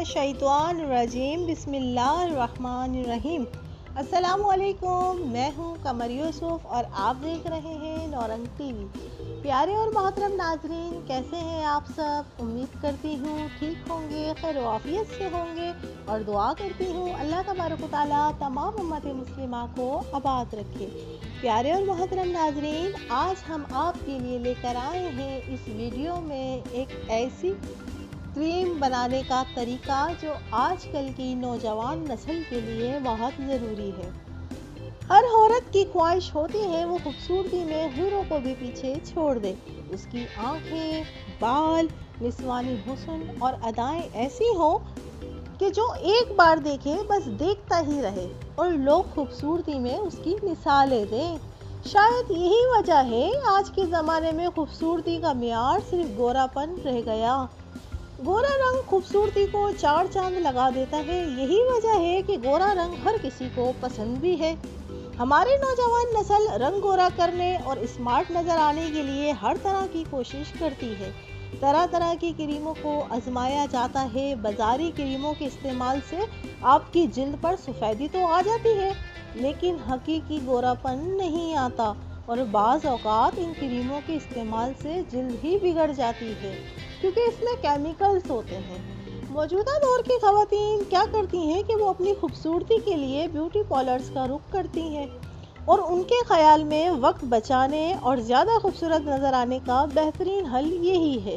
मिनश्शैतानिर्रजीम बिस्मिल्लाहिर्रहमानिर्रहीम। अस्सलामुअलैकुम, मैं हूँ कमर यूसुफ और आप देख रहे हैं नौरंग टीवी। प्यारे और मोहतरम नाजरीन, कैसे हैं आप सब? उम्मीद करती हूँ ठीक होंगे, खैर आफियत से होंगे और दुआ करती हूँ अल्लाह तबारक व तआला तमाम उम्मत मुस्लिमा को आबाद रखे। प्यारे और मोहतरम नाजरीन, आज हम आपके लिए लेकर आए हैं इस वीडियो में एक ऐसी क्रीम बनाने का तरीका जो आजकल की नौजवान नस्ल के लिए बहुत ज़रूरी है। हर औरत की ख्वाहिश होती है वो खूबसूरती में हूरों को भी पीछे छोड़ दे। उसकी आंखें, बाल, निस्वानी हुस्न और अदाएं ऐसी हो कि जो एक बार देखे बस देखता ही रहे और लोग खूबसूरती में उसकी मिसालें दें। शायद यही वजह है आज के ज़माने में खूबसूरती का मियार सिर्फ गोरापन रह गया। गोरा रंग खूबसूरती को चार चांद लगा देता है। यही वजह है कि गोरा रंग हर किसी को पसंद भी है। हमारी नौजवान नस्ल रंग गोरा करने और स्मार्ट नज़र आने के लिए हर तरह की कोशिश करती है। तरह तरह की क्रीमों को आजमाया जाता है। बाजारी क्रीमों के इस्तेमाल से आपकी जिल्द पर सफ़ेदी तो आ जाती है, लेकिन हकीकी गोरापन नहीं आता और बाज़ औक़ात इन क्रीमों के इस्तेमाल से जिल्द ही बिगड़ जाती है क्योंकि इसमें केमिकल्स होते हैं। मौजूदा दौर की ख़वातीन क्या करती हैं कि वो अपनी खूबसूरती के लिए ब्यूटी पार्लर्स का रुख करती हैं और उनके ख़याल में वक्त बचाने और ज़्यादा खूबसूरत नज़र आने का बेहतरीन हल यही है।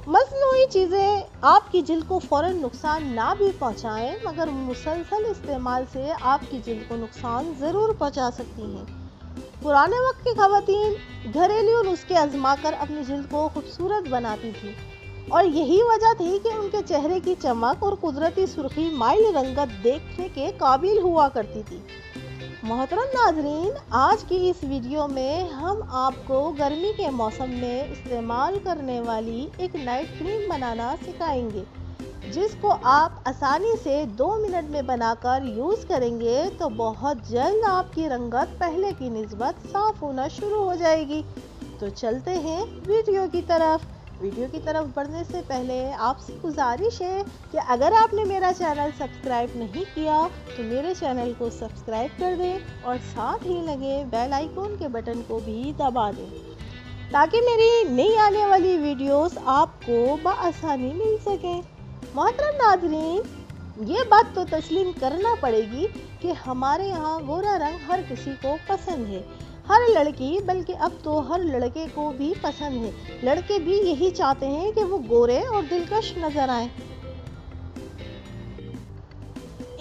मसनूई चीज़ें आपकी जिल्द को फ़ौरन नुकसान ना भी पहुँचाएँ, मगर मुसलसल इस्तेमाल से आपकी जिल्द को नुकसान ज़रूर पहुँचा सकती हैं। पुराने वक्त की ख़वातीन घरेलू नुस्खे आजमा कर अपनी जिल्द को खूबसूरत बनाती थी और यही वजह थी कि उनके चेहरे की चमक और कुदरती सुर्खी माइल रंगत देखने के काबिल हुआ करती थी। मोहतरम नाजरीन, आज की इस वीडियो में हम आपको गर्मी के मौसम में इस्तेमाल करने वाली एक नाइट क्रीम बनाना सिखाएंगे, जिसको आप आसानी से 2 मिनट में बनाकर यूज़ करेंगे तो बहुत जल्द आपकी रंगत पहले की निस्बत साफ होना शुरू हो जाएगी। तो चलते हैं वीडियो की तरफ। वीडियो की तरफ बढ़ने से पहले आपसे गुजारिश है कि अगर आपने मेरा चैनल सब्सक्राइब नहीं किया तो मेरे चैनल को सब्सक्राइब कर दें और साथ ही लगे बेल आइकॉन के बटन को भी दबा दें ताकि मेरी नई आने वाली वीडियोस आपको बआसानी मिल सकें। मोहतरम नाज़रीन, ये बात तो तस्लीम करना पड़ेगी कि हमारे यहाँ गोरा रंग हर किसी को पसंद है। हर लड़की, बल्कि अब तो हर लड़के को भी पसंद है। लड़के भी यही चाहते हैं कि वो गोरे और दिलकश नजर आए,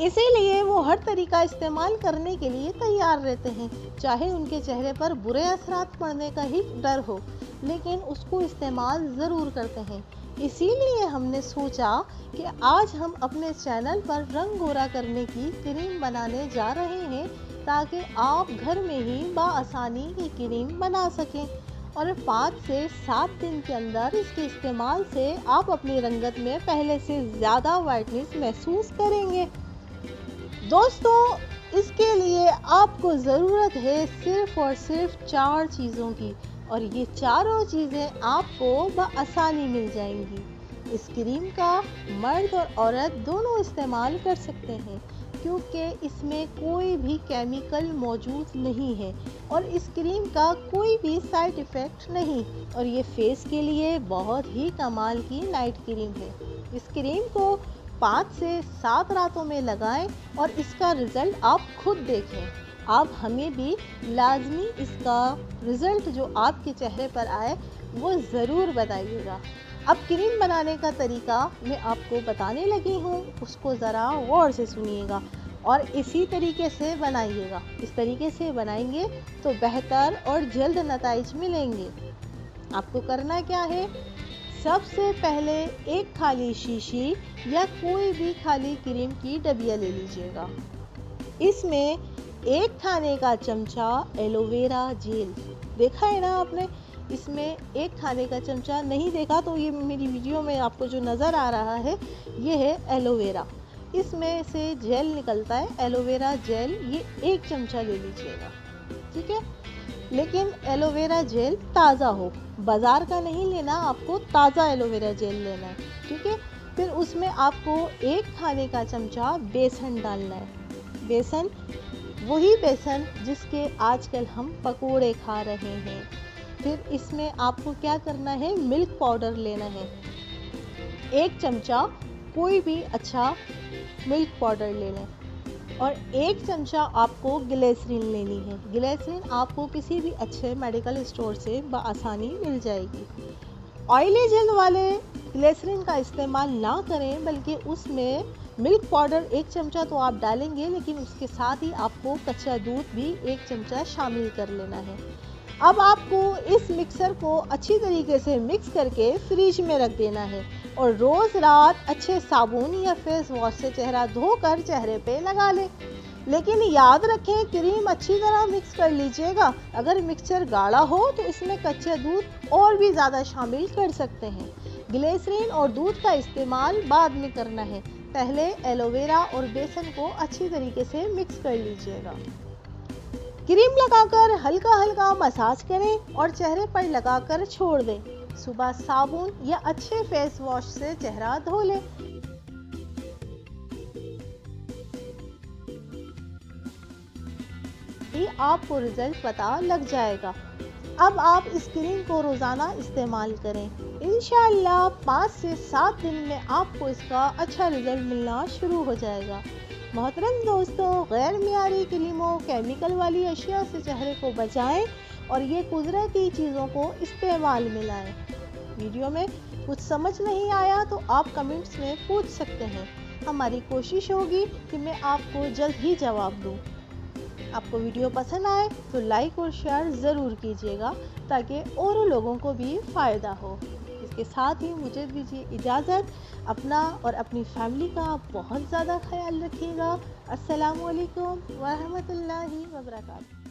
इसीलिए वो हर तरीका इस्तेमाल करने के लिए तैयार रहते हैं, चाहे उनके चेहरे पर बुरे असरात पड़ने का ही डर हो, लेकिन उसको इस्तेमाल ज़रूर करते हैं। इसीलिए हमने सोचा कि आज हम अपने चैनल पर रंग गोरा करने की क्रीम बनाने जा रहे हैं ताकि आप घर में ही बाआसानी ये क्रीम बना सकें और 5 से 7 दिन के अंदर इसके इस्तेमाल से आप अपनी रंगत में पहले से ज़्यादा वाइटनेस महसूस करेंगे। दोस्तों, इसके लिए आपको ज़रूरत है सिर्फ़ और सिर्फ 4 चीज़ों की और ये चारों चीज़ें आपको बआसानी मिल जाएंगी। इस क्रीम का मर्द और औरत दोनों इस्तेमाल कर सकते हैं क्योंकि इसमें कोई भी केमिकल मौजूद नहीं है और इस क्रीम का कोई भी साइड इफ़ेक्ट नहीं और ये फेस के लिए बहुत ही कमाल की नाइट क्रीम है। इस क्रीम को 5 से 7 रातों में लगाएं और इसका रिज़ल्ट आप खुद देखें। आप हमें भी लाजमी इसका रिज़ल्ट जो आपके चेहरे पर आए वो ज़रूर बताइएगा। अब क्रीम बनाने का तरीका मैं आपको बताने लगी हूँ, उसको ज़रा गौर से सुनिएगा और इसी तरीके से बनाइएगा। इस तरीके से बनाएंगे तो बेहतर और जल्द नताइज मिलेंगे। आपको करना क्या है, सबसे पहले एक खाली शीशी या कोई भी खाली क्रीम की डबिया ले लीजिएगा। इसमें 1 खाने का चमचा एलोवेरा जेल, देखा है ना आपने? इसमें 1 खाने का चमचा, नहीं देखा तो ये मेरी वीडियो में आपको जो नज़र आ रहा है ये है एलोवेरा। इसमें से जेल निकलता है, एलोवेरा जेल, ये 1 चमचा ले लीजिएगा, ठीक है? लेकिन एलोवेरा जेल ताज़ा हो, बाज़ार का नहीं लेना, आपको ताज़ा एलोवेरा जेल लेना है, ठीक है? फिर उसमें आपको 1 खाने का चमचा बेसन डालना है। बेसन, वही बेसन जिसके आजकल हम पकोड़े खा रहे हैं। फिर इसमें आपको क्या करना है, मिल्क पाउडर लेना है। 1 चमचा कोई भी अच्छा मिल्क पाउडर ले लें और 1 चमचा आपको ग्लिसरीन लेनी है। ग्लिसरीन आपको किसी भी अच्छे मेडिकल स्टोर से बआसानी मिल जाएगी। ऑयली जल्द वाले ग्लिसरीन का इस्तेमाल ना करें, बल्कि उसमें मिल्क पाउडर 1 चमचा तो आप डालेंगे, लेकिन उसके साथ ही आपको कच्चा दूध भी 1 चमचा शामिल कर लेना है। अब आपको इस मिक्सर को अच्छी तरीके से मिक्स करके फ्रिज में रख देना है और रोज़ रात अच्छे साबुन या फेस वॉश से चेहरा धोकर चेहरे पे लगा लें। लेकिन याद रखें, क्रीम अच्छी तरह मिक्स कर लीजिएगा। अगर मिक्सचर गाढ़ा हो तो इसमें कच्चा दूध और भी ज़्यादा शामिल कर सकते हैं। ग्लिसरीन और दूध का इस्तेमाल बाद में करना है। पहले एलोवेरा और बेसन को अच्छी तरीके से मिक्स कर लीजिएगा। क्रीम लगाकर हल्का हल्का मसाज करें और चेहरे पर लगाकर छोड़ दें। सुबह साबुन या अच्छे फेस वॉश से चेहरा धो लें। आपको रिजल्ट पता लग जाएगा। अब आप इस क्रीम को रोज़ाना इस्तेमाल करें। इंशाअल्लाह 5 से 7 दिन में आपको इसका अच्छा रिजल्ट मिलना शुरू हो जाएगा। मोहतरम दोस्तों, गैर मियारी क्रीमों, केमिकल वाली अशिया से चेहरे को बचाएं और ये कुदरती चीज़ों को इस्तेमाल में लाएं। वीडियो में कुछ समझ नहीं आया तो आप कमेंट्स में पूछ सकते हैं। हमारी कोशिश होगी कि मैं आपको जल्द ही जवाब दूं। आपको वीडियो पसंद आए तो लाइक और शेयर ज़रूर कीजिएगा, ताकि और लोगों को भी फ़ायदा हो। इसके साथ ही मुझे दीजिए इजाज़त। अपना और अपनी फैमिली का बहुत ज़्यादा ख्याल रखिएगा। अस्सलामु अलैकुम व रहमतुल्लाहि व बरकातहू।